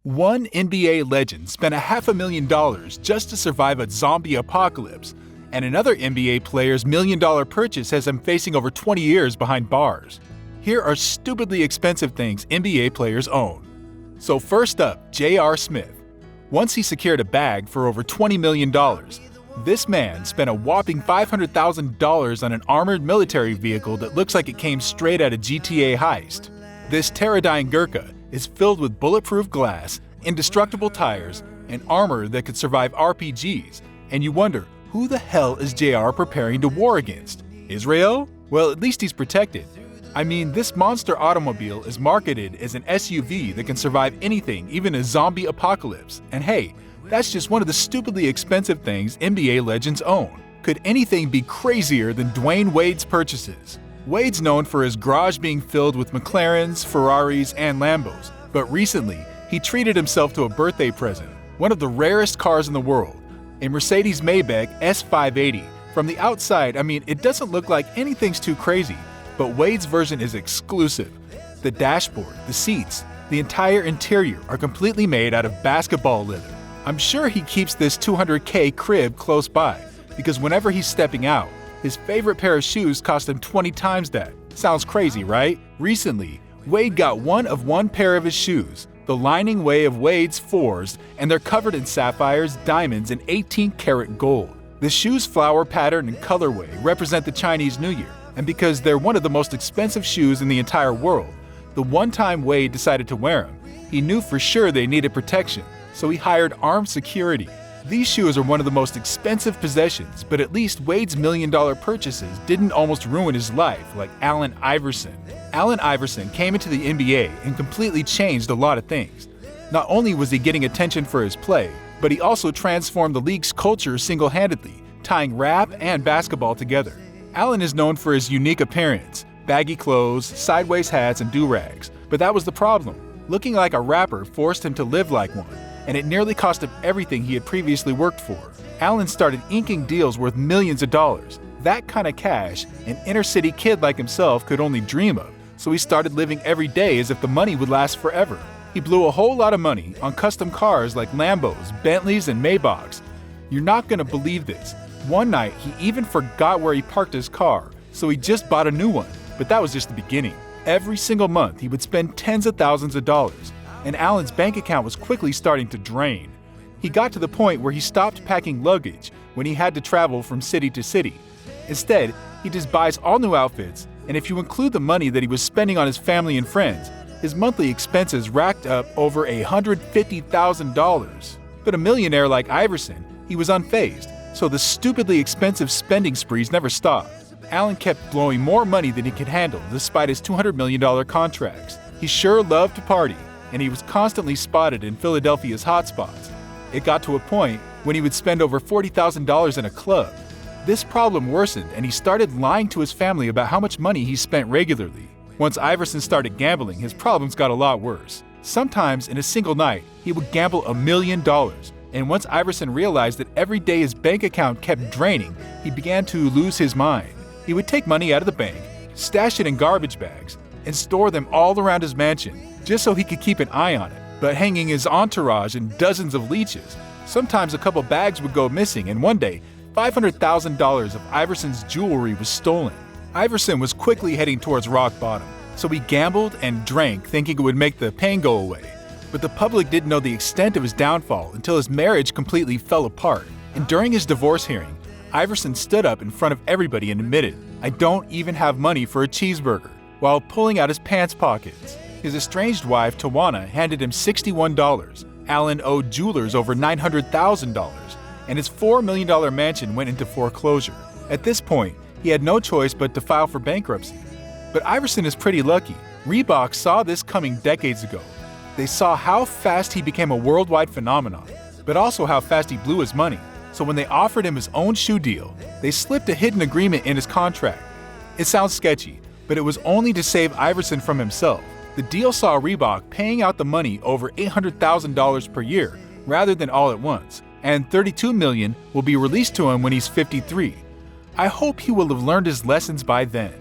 One NBA legend spent $500,000 just to survive a zombie apocalypse, and another NBA player's $1 million purchase has him facing over 20 years behind bars. Here are stupidly expensive things NBA players own. So first up, J.R. Smith. Once he secured a bag for over $20 million. This man spent a whopping $500,000 on an armored military vehicle that looks like it came straight out of GTA heist. This Pterodyne Gurkha is filled with bulletproof glass, indestructible tires, and armor that could survive RPGs, and you wonder, who the hell is JR preparing to war against? Israel? Well, at least he's protected. I mean, this monster automobile is marketed as an SUV that can survive anything, even a zombie apocalypse. And hey, that's just one of the stupidly expensive things NBA legends own. Could anything be crazier than Dwyane Wade's purchases? Wade's known for his garage being filled with McLarens, Ferraris, and Lambos, but recently, he treated himself to a birthday present, one of the rarest cars in the world, a Mercedes Maybach S580. From the outside, I mean, it doesn't look like anything's too crazy, but Wade's version is exclusive. The dashboard, the seats, the entire interior are completely made out of basketball leather. I'm sure he keeps this $200K crib close by, because whenever he's stepping out, his favorite pair of shoes cost him 20 times that. Sounds crazy, right? Recently, Wade got one pair of his shoes, the Lining Way of Wade's 4s, and they're covered in sapphires, diamonds, and 18-karat gold. The shoes' flower pattern and colorway represent the Chinese New Year, and because they're one of the most expensive shoes in the entire world, the one time Wade decided to wear them, he knew for sure they needed protection, so he hired armed security. These shoes are one of the most expensive possessions, but at least Wade's $1 million purchases didn't almost ruin his life like Allen Iverson. Allen Iverson came into the NBA and completely changed a lot of things. Not only was he getting attention for his play, but he also transformed the league's culture single-handedly, tying rap and basketball together. Allen is known for his unique appearance, baggy clothes, sideways hats, and do-rags, but that was the problem. Looking like a rapper forced him to live like one, and it nearly cost him everything he had previously worked for. Allen started inking deals worth millions of dollars. That kind of cash, an inner-city kid like himself could only dream of, so he started living every day as if the money would last forever. He blew a whole lot of money on custom cars like Lambos, Bentleys, and Maybachs. You're not gonna believe this. One night, he even forgot where he parked his car, so he just bought a new one. But that was just the beginning. Every single month, he would spend tens of thousands of dollars, and Allen's bank account was quickly starting to drain. He got to the point where he stopped packing luggage when he had to travel from city to city. Instead, he just buys all new outfits, and if you include the money that he was spending on his family and friends, his monthly expenses racked up over $150,000. But a millionaire like Iverson, he was unfazed, so the stupidly expensive spending sprees never stopped. Allen kept blowing more money than he could handle despite his $200 million contracts. He sure loved to party, and he was constantly spotted in Philadelphia's hotspots. It got to a point when he would spend over $40,000 in a club. This problem worsened, and he started lying to his family about how much money he spent regularly. Once Iverson started gambling, his problems got a lot worse. Sometimes in a single night, he would gamble $1 million. And once Iverson realized that every day his bank account kept draining, he began to lose his mind. He would take money out of the bank, stash it in garbage bags, and store them all around his mansion, just so he could keep an eye on it, but hanging his entourage and dozens of leeches. Sometimes a couple bags would go missing, and one day, $500,000 of Iverson's jewelry was stolen. Iverson was quickly heading towards rock bottom, so he gambled and drank thinking it would make the pain go away. But the public didn't know the extent of his downfall until his marriage completely fell apart. And during his divorce hearing, Iverson stood up in front of everybody and admitted, "I don't even have money for a cheeseburger," while pulling out his pants pockets. His estranged wife, Tawana, handed him $61. Allen owed jewelers over $900,000, and his $4 million mansion went into foreclosure. At this point, he had no choice but to file for bankruptcy. But Iverson is pretty lucky. Reebok saw this coming decades ago. They saw how fast he became a worldwide phenomenon, but also how fast he blew his money. So when they offered him his own shoe deal, they slipped a hidden agreement in his contract. It sounds sketchy, but it was only to save Iverson from himself. The deal saw Reebok paying out the money over $800,000 per year rather than all at once, and $32 million will be released to him when he's 53. I hope he will have learned his lessons by then.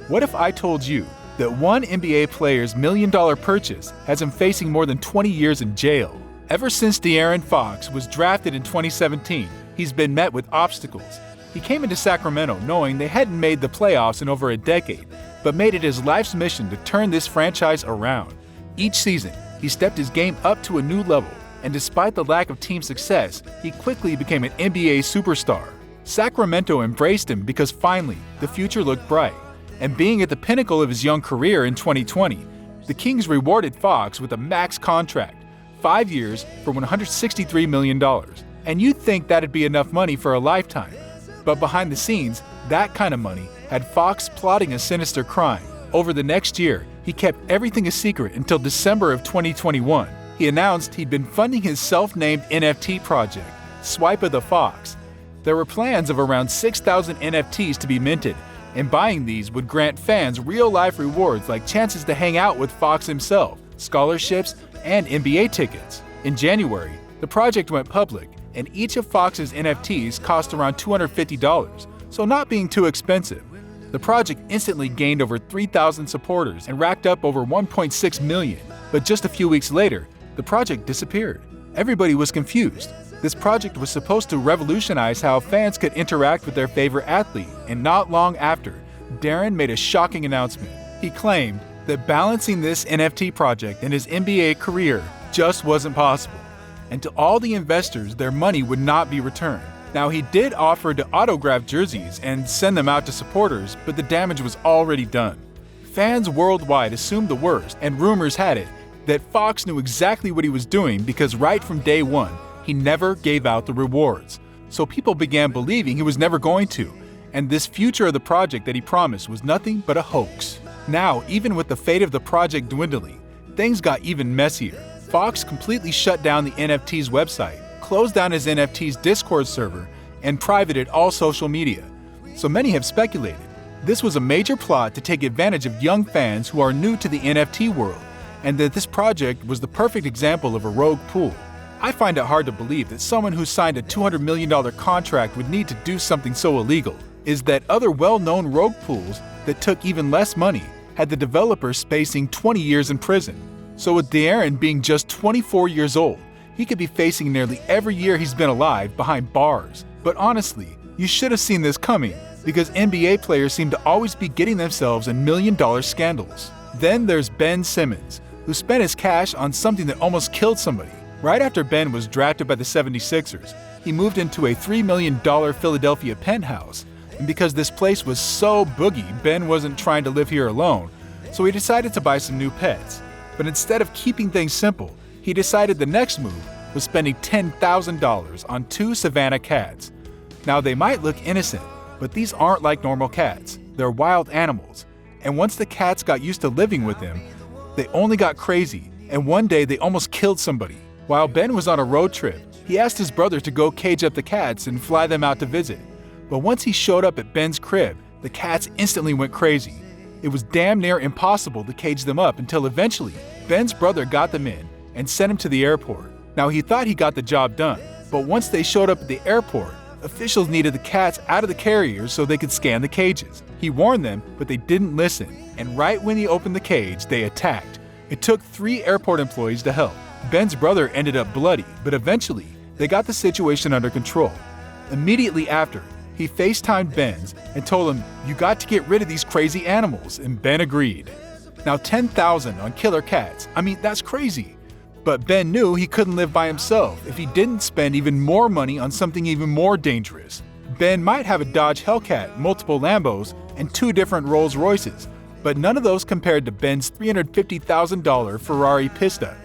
What if I told you that one NBA player's $1 million purchase has him facing more than 20 years in jail. Ever since De'Aaron Fox was drafted in 2017, he's been met with obstacles. He came into Sacramento knowing they hadn't made the playoffs in over a decade, but made it his life's mission to turn this franchise around. Each season, he stepped his game up to a new level, and despite the lack of team success, he quickly became an NBA superstar. Sacramento embraced him because finally, the future looked bright. And being at the pinnacle of his young career in 2020, the Kings rewarded Fox with a max contract, 5 years for $163 million. And you'd think that'd be enough money for a lifetime. But behind the scenes, that kind of money had Fox plotting a sinister crime. Over the next year, he kept everything a secret until December of 2021. He announced he'd been funding his self-named NFT project, Swipe of the Fox. There were plans of around 6,000 NFTs to be minted, and buying these would grant fans real-life rewards like chances to hang out with Fox himself, scholarships, and NBA tickets. In January, the project went public, and each of Fox's NFTs cost around $250, so not being too expensive. The project instantly gained over 3,000 supporters and racked up over 1.6 million. But just a few weeks later, the project disappeared. Everybody was confused. This project was supposed to revolutionize how fans could interact with their favorite athlete, and not long after, Darren made a shocking announcement. He claimed that balancing this NFT project and his NBA career just wasn't possible, and to all the investors, their money would not be returned. Now, he did offer to autograph jerseys and send them out to supporters, but the damage was already done. Fans worldwide assumed the worst, and rumors had it that Fox knew exactly what he was doing because right from day one, he never gave out the rewards. So people began believing he was never going to, and this future of the project that he promised was nothing but a hoax. Now, even with the fate of the project dwindling, things got even messier. Fox completely shut down the NFT's website, closed down his NFT's Discord server, and privated all social media. So many have speculated this was a major plot to take advantage of young fans who are new to the NFT world, and that this project was the perfect example of a rogue pool. I find it hard to believe that someone who signed a $200 million contract would need to do something so illegal. Is that other well-known rogue pools that took even less money had the developers facing 20 years in prison. So with De'Aaron being just 24 years old, he could be facing nearly every year he's been alive behind bars. But honestly, you should have seen this coming, because NBA players seem to always be getting themselves in $1 million scandals. Then there's Ben Simmons, who spent his cash on something that almost killed somebody. Right after Ben was drafted by the 76ers, he moved into a $3 million Philadelphia penthouse. And because this place was so boogie, Ben wasn't trying to live here alone, so he decided to buy some new pets. But instead of keeping things simple, he decided the next move was spending $10,000 on 2 Savannah cats. Now, they might look innocent, but these aren't like normal cats. They're wild animals. And once the cats got used to living with him, they only got crazy, and one day they almost killed somebody. While Ben was on a road trip, he asked his brother to go cage up the cats and fly them out to visit. But once he showed up at Ben's crib, the cats instantly went crazy. It was damn near impossible to cage them up until eventually, Ben's brother got them in and sent him to the airport. Now, he thought he got the job done, but once they showed up at the airport, officials needed the cats out of the carriers so they could scan the cages. He warned them, but they didn't listen, and right when he opened the cage, they attacked. It took 3 airport employees to help. Ben's brother ended up bloody, but eventually, they got the situation under control. Immediately after, he FaceTimed Ben's and told him, "You got to get rid of these crazy animals," and Ben agreed. Now, $10,000 on killer cats, that's crazy. But Ben knew he couldn't live by himself if he didn't spend even more money on something even more dangerous. Ben might have a Dodge Hellcat, multiple Lambos, and 2 different Rolls Royces, but none of those compared to Ben's $350,000 Ferrari Pista.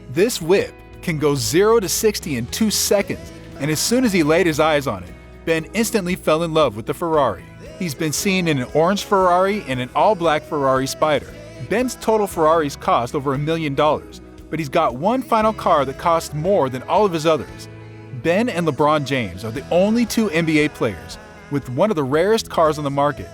This whip can go 0 to 60 in 2 seconds, and as soon as he laid his eyes on it, Ben instantly fell in love with the Ferrari. He's been seen in an orange Ferrari and an all-black Ferrari Spider. Ben's total Ferraris cost over $1 million, but he's got one final car that costs more than all of his others. Ben and LeBron James are the only 2 NBA players with one of the rarest cars on the market,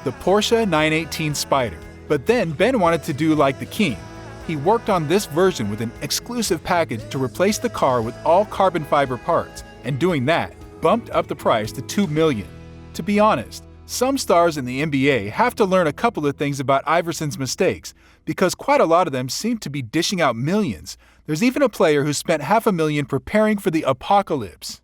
the Porsche 918 Spider. But then Ben wanted to do like the king. He worked on this version with an exclusive package to replace the car with all carbon fiber parts, and doing that bumped up the price to $2 million. To be honest, Some stars in the NBA have to learn a couple of things about Iverson's mistakes, because quite a lot of them seem to be dishing out millions. There's even a player who spent $500,000 preparing for the apocalypse.